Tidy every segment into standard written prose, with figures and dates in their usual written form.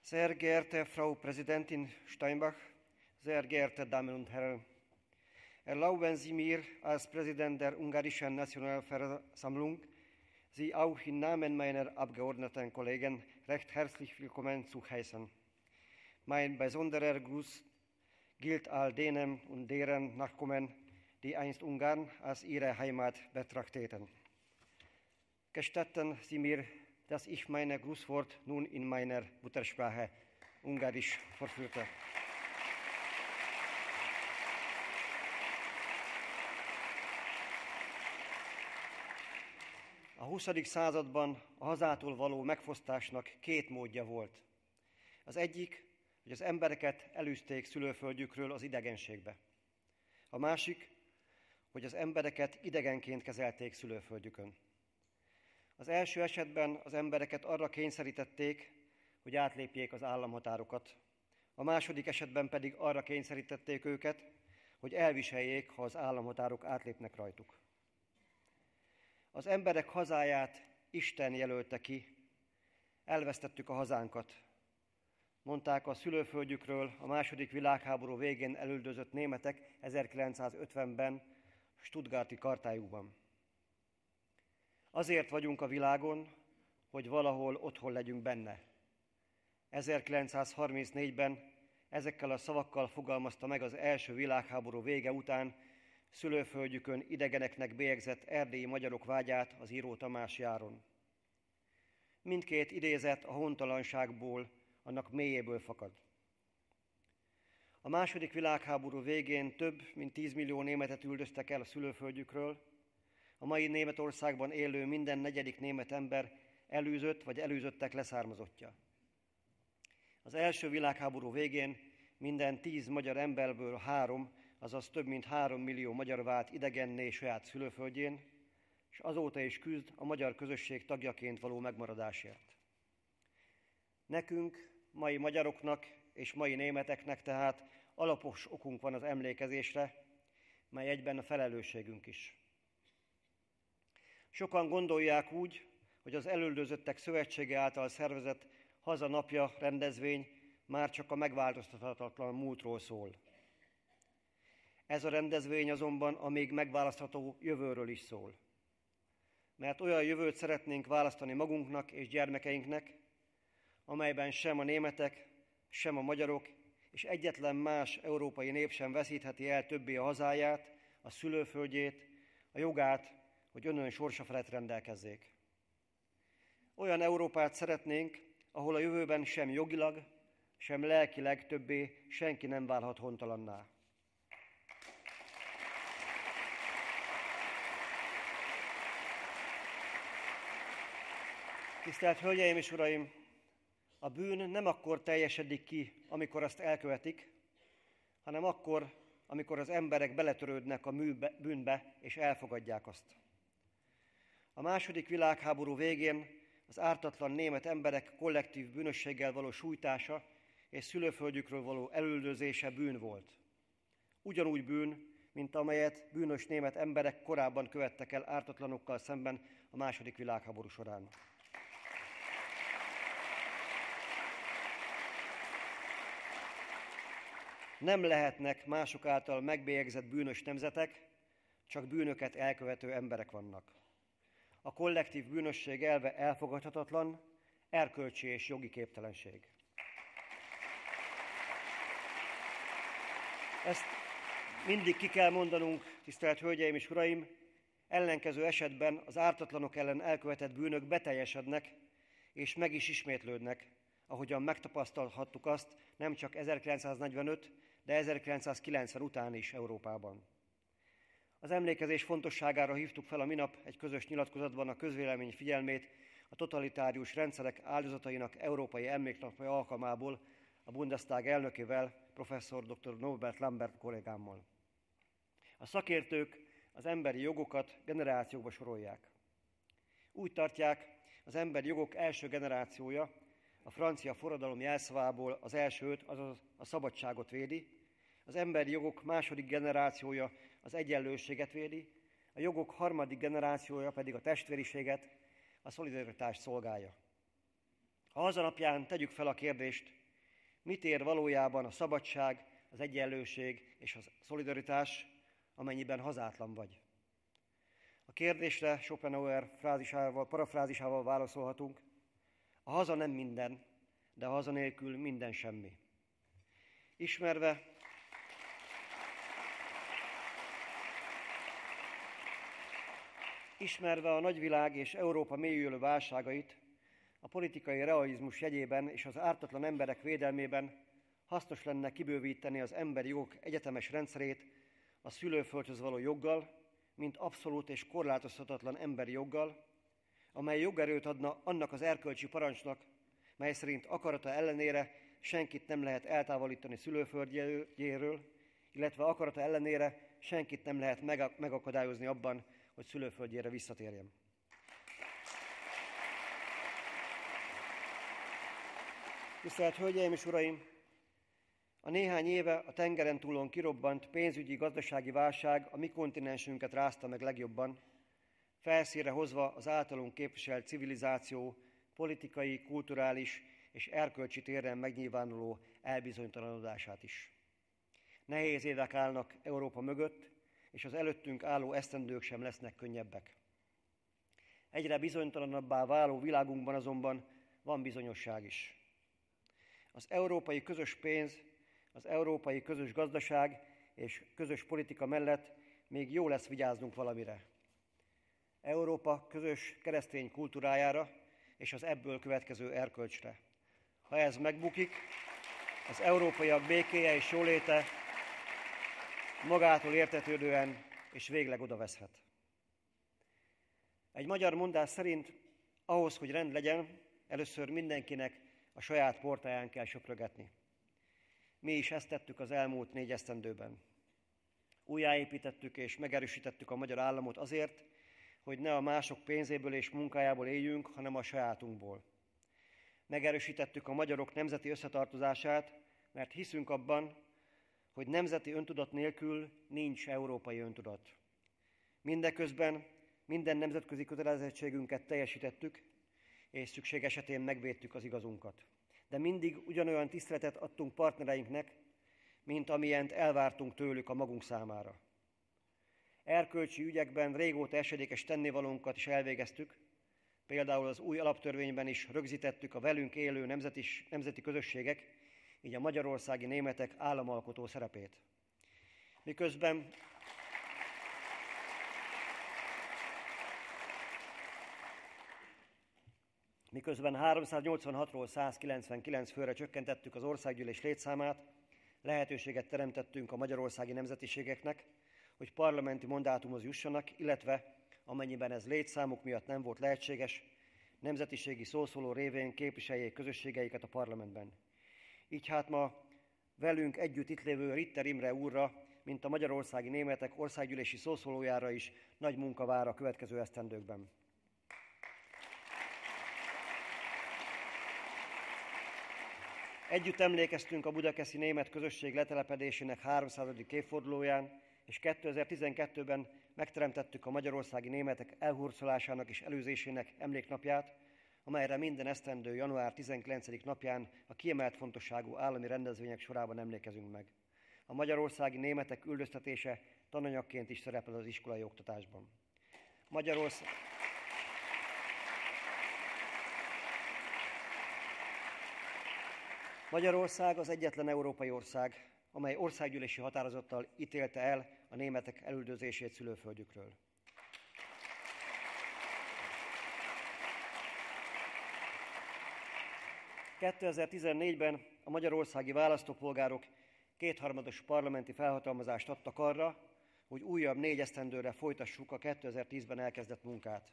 Sehr geehrte Frau Präsidentin Steinbach, sehr geehrte Damen und Herren, erlauben Sie mir als Präsident der ungarischen Nationalversammlung, Sie auch im Namen meiner Abgeordnetenkollegen recht herzlich willkommen zu heißen. Mein besonderer Gruß gilt all denen und deren Nachkommen, die einst Ungarn als ihre Heimat betrachteten. Gestatten Sie mir, dass ich mein Grußwort nun in meiner Muttersprache Ungarisch fortführe. A 20. században a hazától való megfosztásnak két módja volt. Az egyik, hogy az embereket elűzték szülőföldjükről az idegenségbe. A másik, hogy az embereket idegenként kezelték szülőföldjükön. Az első esetben az embereket arra kényszerítették, hogy átlépjék az államhatárokat. A második esetben pedig arra kényszerítették őket, hogy elviseljék, ha az államhatárok átlépnek rajtuk. Az emberek hazáját Isten jelölte ki, elvesztettük a hazánkat, mondták a szülőföldjükről a második világháború végén elüldözött németek 1950-ben stuttgarti kartájukban. Azért vagyunk a világon, hogy valahol otthon legyünk benne. 1934-ben ezekkel a szavakkal fogalmazta meg az első világháború vége után szülőföldjükön idegeneknek bélyegzett erdélyi magyarok vágyát az író Tamás Járon. Mindkét idézet a hontalanságból, annak mélyéből fakad. A második világháború végén több mint 10 millió németet üldöztek el a szülőföldjükről. A mai Németországban élő minden negyedik német ember elűzött vagy elűzöttek leszármazottja. Az első világháború végén minden 10 magyar emberből 3, azaz több mint 3 millió magyar vált idegenné saját szülőföldjén, és azóta is küzd a magyar közösség tagjaként való megmaradásért. Nekünk, mai magyaroknak és mai németeknek tehát alapos okunk van az emlékezésre, mely egyben a felelősségünk is. Sokan gondolják úgy, hogy az elüldözöttek szövetsége által szervezett Hazanapja rendezvény már csak a megváltoztathatatlan múltról szól. Ez a rendezvény azonban a még megválasztható jövőről is szól. Mert olyan jövőt szeretnénk választani magunknak és gyermekeinknek, amelyben sem a németek, sem a magyarok és egyetlen más európai nép sem veszítheti el többé a hazáját, a szülőföldjét, a jogát, hogy önön sorsa felett rendelkezzék. Olyan Európát szeretnénk, ahol a jövőben sem jogilag, sem lelkileg többé senki nem válhat hontalanná. Tisztelt Hölgyeim és Uraim! A bűn nem akkor teljesedik ki, amikor azt elkövetik, hanem akkor, amikor az emberek beletörődnek a bűnbe és elfogadják azt. A második világháború végén az ártatlan német emberek kollektív bűnösséggel való sújtása és szülőföldjükről való elüldözése bűn volt. Ugyanúgy bűn, mint amelyet bűnös német emberek korábban követtek el ártatlanokkal szemben a második világháború során. Nem lehetnek mások által megbélyegzett bűnös nemzetek, csak bűnöket elkövető emberek vannak. A kollektív bűnösség elve elfogadhatatlan, erkölcsi és jogi képtelenség. Ezt mindig ki kell mondanunk, tisztelt Hölgyeim és Uraim, ellenkező esetben az ártatlanok ellen elkövetett bűnök beteljesednek és meg is ismétlődnek, ahogyan megtapasztalhattuk azt nem csak 1945, de 1990 után is Európában. Az emlékezés fontosságára hívtuk fel a minap egy közös nyilatkozatban a közvélemény figyelmét a totalitárius rendszerek áldozatainak Európai Emléknapja alkalmából a Bundestag elnökével, professzor dr. Norbert Lambert kollégámmal. A szakértők az emberi jogokat generációkba sorolják. Úgy tartják, az emberi jogok első generációja a francia forradalom jelszavából az első 5, azaz a szabadságot védi, az emberi jogok második generációja az egyenlőséget védi, a jogok harmadik generációja pedig a testvériséget, a szolidaritást szolgálja. A hazanapján tegyük fel a kérdést, mit ér valójában a szabadság, az egyenlőség és a szolidaritás, amennyiben hazátlan vagy. A kérdésre Schopenhauer parafrázisával válaszolhatunk: a haza nem minden, de a haza nélkül minden semmi. Ismerve a nagyvilág és Európa mélyülő válságait, a politikai realizmus jegyében és az ártatlan emberek védelmében hasznos lenne kibővíteni az emberi jogok egyetemes rendszerét a szülőföldhöz való joggal, mint abszolút és korlátozhatatlan emberi joggal, amely jogerőt adna annak az erkölcsi parancsnak, mely szerint akarata ellenére senkit nem lehet eltávolítani szülőföldjéről, illetve akarata ellenére senkit nem lehet megakadályozni abban, hogy szülőföldjére visszatérjen. Tisztelt Hölgyeim és Uraim! A néhány éve a tengeren túlon kirobbant pénzügyi-gazdasági válság a mi kontinensünket rázta meg legjobban, felszínre hozva az általunk képviselt civilizáció politikai, kulturális és erkölcsi téren megnyilvánuló elbizonytalanodását is. Nehéz évek állnak Európa mögött, és az előttünk álló esztendők sem lesznek könnyebbek. Egyre bizonytalanabbá váló világunkban azonban van bizonyosság is. Az európai közös pénz, az európai közös gazdaság és közös politika mellett még jó lesz vigyáznunk valamire. Európa közös keresztény kultúrájára és az ebből következő erkölcsre. Ha ez megbukik, az európaiak békéje és jóléte magától értetődően és végleg odaveszhet. Egy magyar mondás szerint ahhoz, hogy rend legyen, először mindenkinek a saját portáján kell söprögetni. Mi is ezt tettük az elmúlt 4 esztendőben. Újjáépítettük és megerősítettük a magyar államot azért, hogy ne a mások pénzéből és munkájából éljünk, hanem a sajátunkból. Megerősítettük a magyarok nemzeti összetartozását, mert hiszünk abban, hogy nemzeti öntudat nélkül nincs európai öntudat. Mindeközben minden nemzetközi kötelezettségünket teljesítettük, és szükség esetén megvédtük az igazunkat. De mindig ugyanolyan tiszteletet adtunk partnereinknek, mint amilyent elvártunk tőlük a magunk számára. Erkölcsi ügyekben régóta esedékes tennivalónkat is elvégeztük, például az új alaptörvényben is rögzítettük a velünk élő nemzeti közösségek, így a magyarországi németek államalkotó szerepét. Miközben 386-ról 199 főre csökkentettük az országgyűlés létszámát, lehetőséget teremtettünk a magyarországi nemzetiségeknek, hogy parlamenti mandátumhoz jussanak, illetve, amennyiben ez létszámuk miatt nem volt lehetséges, nemzetiségi szószóló révén képviseljék közösségeiket a parlamentben. Így hát ma velünk együtt itt lévő Ritter Imre úrra, mint a magyarországi németek országgyűlési szószólójára is nagy munka vár a következő esztendőkben. Együtt emlékeztünk a budakeszi német közösség letelepedésének 300. évfordulóján, és 2012-ben megteremtettük a magyarországi németek elhurcolásának és előzésének emléknapját, amelyre minden esztendő január 19. napján a kiemelt fontosságú állami rendezvények sorában emlékezünk meg. A magyarországi németek üldöztetése tananyagként is szerepel az iskolai oktatásban. Magyarország az egyetlen európai ország, amely országgyűlési határozattal ítélte el a németek elüldözését szülőföldjükről. ...2014-ben a magyarországi választópolgárok 2/3 parlamenti felhatalmazást adtak arra, hogy újabb 4 esztendőre folytassuk a 2010-ben elkezdett munkát.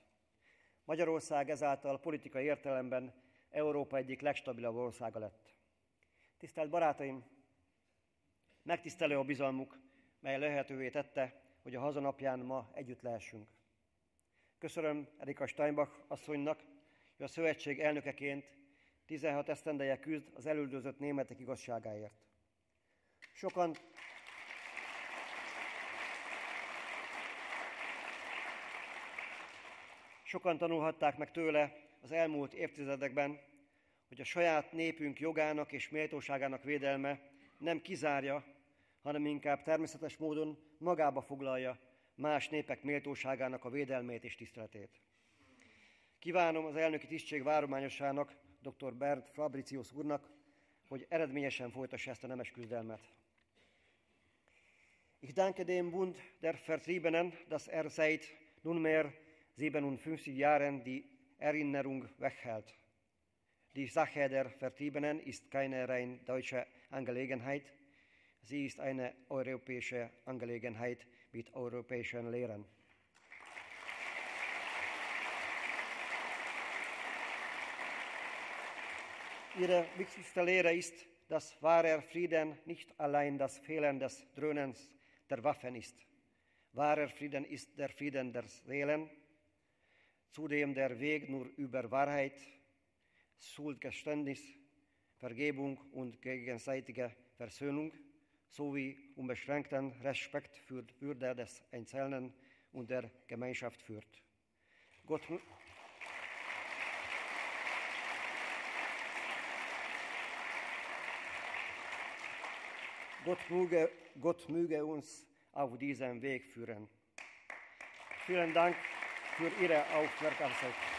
Magyarország ezáltal politikai értelemben Európa egyik legstabilabb országa lett. Tisztelt barátaim! Megtisztelő a bizalmuk, mely lehetővé tette, hogy a hazanapján ma együtt lehessünk. Köszönöm Erika Steinbach asszonynak, hogy a szövetség elnökeként 16 esztendeje küzd az elüldözött németek igazságáért. Sokan tanulhatták meg tőle az elmúlt évtizedekben, hogy a saját népünk jogának és méltóságának védelme nem kizárja, hanem inkább természetes módon magába foglalja más népek méltóságának a védelmét és tiszteletét. Kívánom az elnöki tisztség várományosának, dr. Bernd Fabricius úrnak, hogy eredményesen folytassa ezt a nemes küzdelmet. Ich danke dem Bund der Vertriebenen, dass seit nunmehr 57 Jahren die Erinnerung wechhält. Die Sache der Vertriebenen ist keine rein deutsche Angelegenheit, sie ist eine europäische Angelegenheit mit europäischen Lehren. Ihre wichtigste Lehre ist, dass wahrer Frieden nicht allein das Fehlen des Dröhnens der Waffen ist. Wahrer Frieden ist der Frieden der Seelen, zudem der Weg nur über Wahrheit, Schuldgeständnis, Vergebung und gegenseitige Versöhnung sowie unbeschränkten Respekt für die Würde des Einzelnen und der Gemeinschaft führt. Gott möge uns auf diesem Weg führen. Vielen Dank für Ihre Aufmerksamkeit.